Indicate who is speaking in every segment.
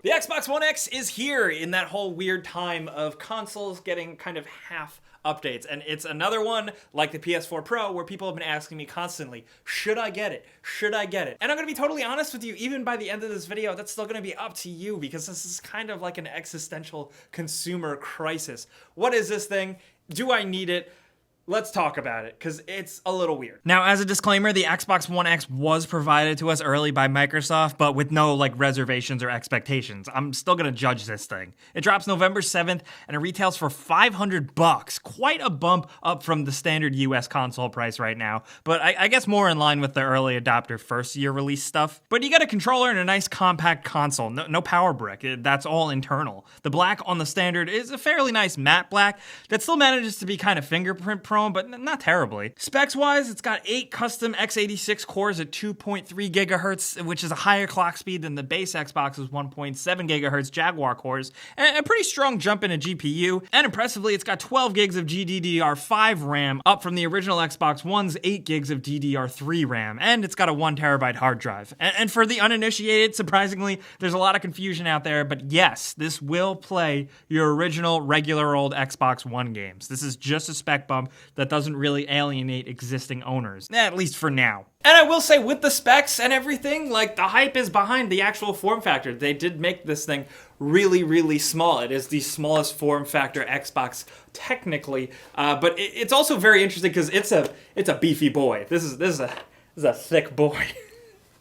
Speaker 1: The Xbox One X is here in that whole weird time of consoles getting kind of half updates, and it's another one like the PS4 Pro where people have been asking me constantly, should I get it? Should I get it? And I'm gonna be totally honest with you, even by the end of this video, that's still gonna be up to you because this is kind of like an existential consumer crisis. What is this thing? Do I need it? Let's talk about it, because it's a little weird. Now, as a disclaimer, the Xbox One X was provided to us early by Microsoft, but with no, reservations or expectations. I'm still gonna judge this thing. It drops November 7th, and it retails for $500. Quite a bump up from the standard US console price right now, but I guess more in line with the early adopter first-year release stuff. But you get a controller and a nice compact console. No power brick. That's all internal. The black on the standard is a fairly nice matte black that still manages to be kind of fingerprint prone, but not terribly. Specs-wise, it's got 8 custom x86 cores at 2.3 gigahertz, which is a higher clock speed than the base Xbox's 1.7 gigahertz Jaguar cores, and a pretty strong jump in a GPU, and impressively, it's got 12 gigs of GDDR5 RAM, up from the original Xbox One's 8 gigs of DDR3 RAM, and it's got a 1 terabyte hard drive. And for the uninitiated, surprisingly, there's a lot of confusion out there, but yes, this will play your original, regular old Xbox One games. This is just a spec bump that doesn't really alienate existing owners, at least for now. And I will say, with the specs and everything, the hype is behind the actual form factor. They did make this thing really, really small. It is the smallest form factor Xbox, technically, but it's also very interesting because it's a beefy boy. This is a thick boy.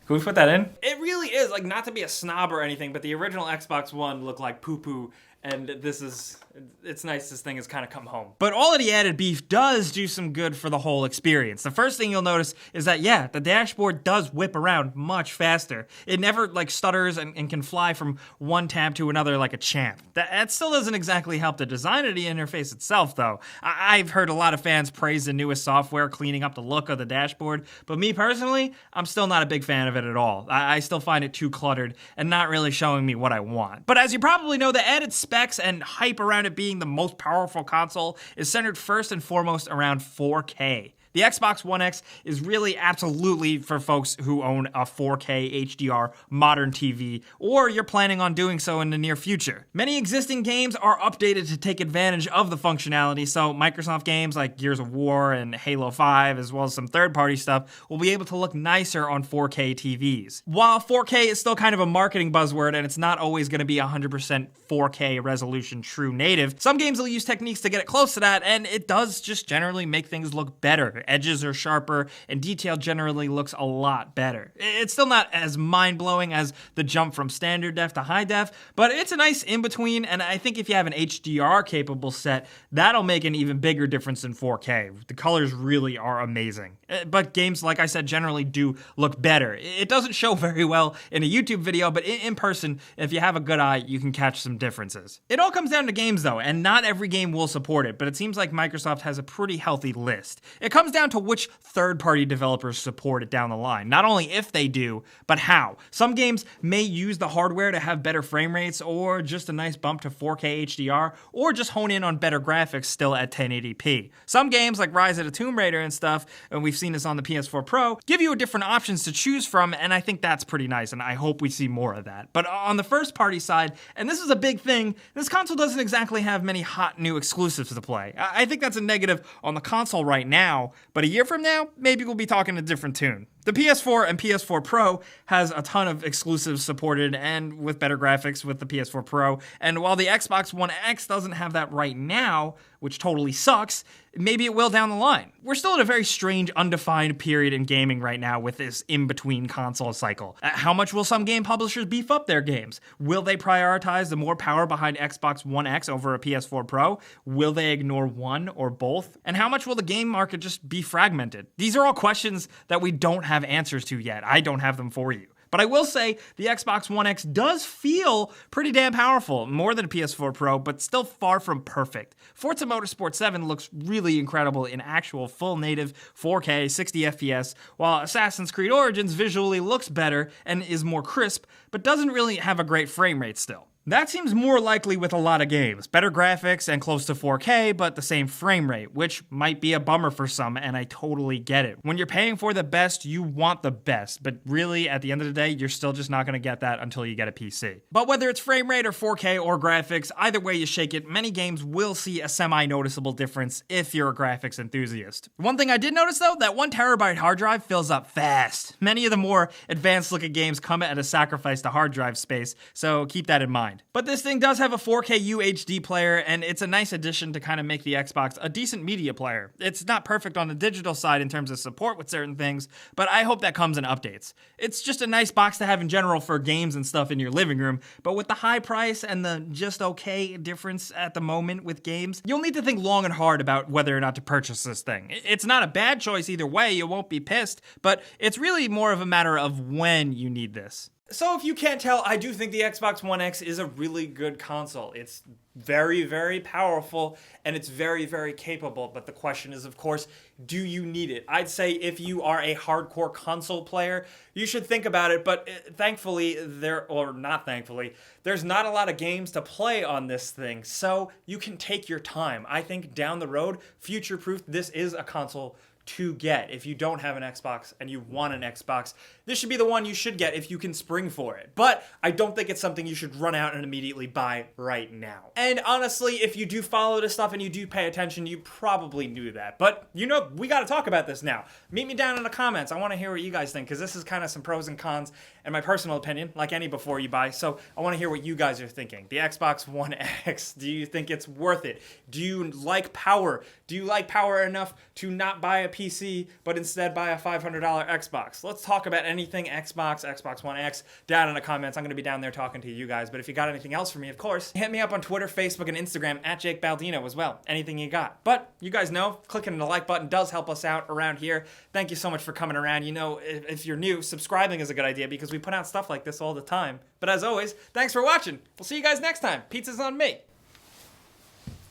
Speaker 1: Can we put that in? It really is, not to be a snob or anything, but the original Xbox One looked like poo-poo, and it's nice this thing has kind of come home. But all of the added beef does do some good for the whole experience. The first thing you'll notice is that, yeah, the dashboard does whip around much faster. It never, stutters and can fly from one tab to another like a champ. That still doesn't exactly help the design of the interface itself, though. I've heard a lot of fans praise the newest software cleaning up the look of the dashboard, but me personally, I'm still not a big fan of it at all. I still find it too cluttered and not really showing me what I want. But as you probably know, the added specs and hype around it being the most powerful console is centered first and foremost around 4K. The Xbox One X is really absolutely for folks who own a 4K HDR modern TV, or you're planning on doing so in the near future. Many existing games are updated to take advantage of the functionality, so Microsoft games like Gears of War and Halo 5, as well as some third-party stuff, will be able to look nicer on 4K TVs. While 4K is still kind of a marketing buzzword, and it's not always going to be 100% 4K resolution true native, some games will use techniques to get it close to that, and it does just generally make things look better. Edges are sharper, and detail generally looks a lot better. It's still not as mind-blowing as the jump from standard def to high def, but it's a nice in-between, and I think if you have an HDR-capable set, that'll make an even bigger difference in 4K. The colors really are amazing. But games, like I said, generally do look better. It doesn't show very well in a YouTube video, but in person, if you have a good eye, you can catch some differences. It all comes down to games, though, and not every game will support it, but it seems like Microsoft has a pretty healthy list. It comes down to which third-party developers support it down the line. Not only if they do, but how. Some games may use the hardware to have better frame rates, or just a nice bump to 4K HDR, or just hone in on better graphics still at 1080p. Some games, like Rise of the Tomb Raider and stuff, and we've seen this on the PS4 Pro, give you different options to choose from, and I think that's pretty nice, and I hope we see more of that. But on the first-party side, and this is a big thing, this console doesn't exactly have many hot new exclusives to play. I think that's a negative on the console right now, but a year from now, maybe we'll be talking a different tune. The PS4 and PS4 Pro has a ton of exclusives supported and with better graphics with the PS4 Pro, and while the Xbox One X doesn't have that right now, which totally sucks, maybe it will down the line. We're still in a very strange, undefined period in gaming right now with this in-between console cycle. How much will some game publishers beef up their games? Will they prioritize the more power behind Xbox One X over a PS4 Pro? Will they ignore one or both? And how much will the game market just be fragmented? These are all questions that we don't have answers to yet. I don't have them for you. But I will say the Xbox One X does feel pretty damn powerful, more than a PS4 Pro, but still far from perfect. Forza Motorsport 7 looks really incredible in actual full native 4K 60 FPS, while Assassin's Creed Origins visually looks better and is more crisp, but doesn't really have a great frame rate still.
Speaker 2: That seems more likely with a lot of games. Better graphics and close to 4K, but the same frame rate, which might be a bummer for some, and I totally get it. When you're paying for the best, you want the best, but really, at the end of the day, you're still just not gonna get that until you get a PC. But whether it's frame rate or 4K or graphics, either way you shake it, many games will see a semi-noticeable difference if you're a graphics enthusiast. One thing I did notice though, that 1TB hard drive fills up fast. Many of the more advanced looking games come at a sacrifice to hard drive space, so keep that in mind. But this thing does have a 4K UHD player, and it's a nice addition to kind of make the Xbox a decent media player. It's not perfect on the digital side in terms of support with certain things, but I hope that comes in updates. It's just a nice box to have in general for games and stuff in your living room, but with the high price and the just okay difference at the moment with games, you'll need to think long and hard about whether or not to purchase this thing. It's not a bad choice either way, you won't be pissed, but it's really more of a matter of when you need this.
Speaker 1: So if you can't tell, I do think the Xbox One X is a really good console. It's very, very powerful, and it's very, very capable. But the question is, of course, do you need it? I'd say if you are a hardcore console player, you should think about it. But thankfully, there's not a lot of games to play on this thing. So you can take your time. I think down the road, future-proof, this is a console to get. If you don't have an Xbox and you want an Xbox, this should be the one you should get if you can spring for it. But I don't think it's something you should run out and immediately buy right now. And honestly, if you do follow this stuff and you do pay attention, you probably knew that. But you know, we gotta talk about this now. Meet me down in the comments. I wanna hear what you guys think, because this is kind of some pros and cons and my personal opinion, like any before you buy. So I wanna hear what you guys are thinking. The Xbox One X, do you think it's worth it? Do you like power? Do you like power enough to not buy a PC, but instead buy a $500 Xbox? Let's talk about anything Xbox, Xbox One X, down in the comments. I'm going to be down there talking to you guys. But if you got anything else for me, of course, hit me up on Twitter, Facebook, and Instagram at Jake Baldino as well. Anything you got. But you guys know, clicking the like button does help us out around here. Thank you so much for coming around. You know, if you're new, subscribing is a good idea because we put out stuff like this all the time. But as always, thanks for watching. We'll see you guys next time. Pizza's on me.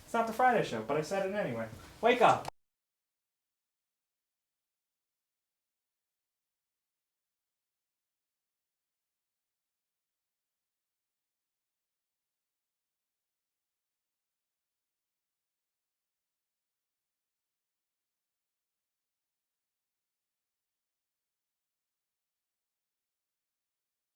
Speaker 1: It's not the Friday show, but I said it anyway. Wake up.